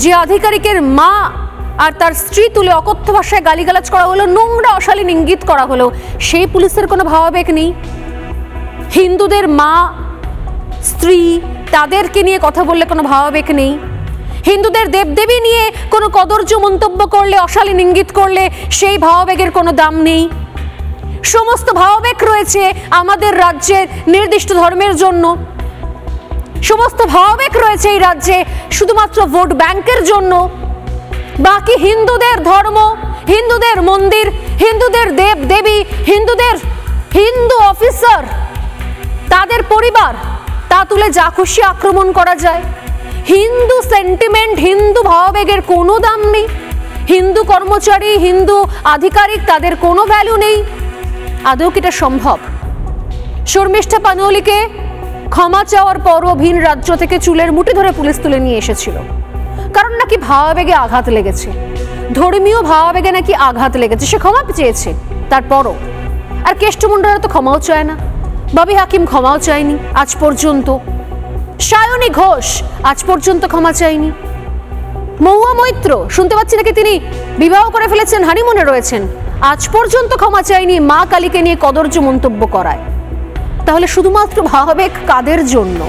যে আধিকারিকের মা আর তার স্ত্রী তুলে অকথ্য ভাষায় গালিগালাজ করা হলো, নোংরা অশালীন ইঙ্গিত করা হলো, সেই পুলিশের কোনো ভাবাবেগ নেই? হিন্দুদের মা স্ত্রী তাদেরকে নিয়ে কথা বললে কোনো ভাবাবেগ নেই? হিন্দুদের দেবদেবী নিয়ে কোনো কদর্য মন্তব্য করলে, অশালীন ইঙ্গিত করলে সেই ভাবাবেগের কোনো দাম নেই? সমস্ত ভাবাবেগ রয়েছে আমাদের রাজ্যের নির্দিষ্ট ধর্মের জন্য, সমস্ত ভাবাবেগ রয়েছে এই রাজ্যে শুধুমাত্র ভোট ব্যাংকের জন্য। বাকি হিন্দুদের ধর্ম, হিন্দুদের মন্দির, হিন্দুদের দেব দেবী, হিন্দুদের হিন্দু অফিসার, তাদের পরিবার, তা তুলে যা খুশি আক্রমণ করা যায়। হিন্দু সেন্টিমেন্ট, হিন্দু ভাবাবেগের কোনো দাম নেই। হিন্দু কর্মচারী, হিন্দু আধিকারিক, তাদের কোনো ভ্যালু নেই। আদৌ কি এটা সম্ভব? শর্মিষ্ঠা পানুয়ালিকে ক্ষমা চাওয়ার পরও ভিন রাজ্য থেকে চুলের মুঠি ধরে পুলিশ তুলে নিয়ে এসেছিল, কারণ নাকি ভাবাবেগে আঘাত লেগেছে, ধর্মীয় ভাবাবেগে নাকি আঘাত লেগেছে। সে ক্ষমা চেয়েছে তারপরও। আর কেষ্টমণ্ডলরা তো ক্ষমাও চায় না, ববি হাকিম ক্ষমাও চায়নি আজ পর্যন্ত, সায়নী ঘোষ আজ পর্যন্ত ক্ষমা চায়নি, মহুয়া মৈত্র শুনতে পাচ্ছি নাকি তিনি বিবাহ করে ফেলেছেন, হানিমুনে রয়েছেন, আজ পর্যন্ত ক্ষমা চায়নি মা কালীকে নিয়ে কদর্য মন্তব্য করায়। তাহলে শুধুমাত্র ভাবাবেগ কাদের জন্য?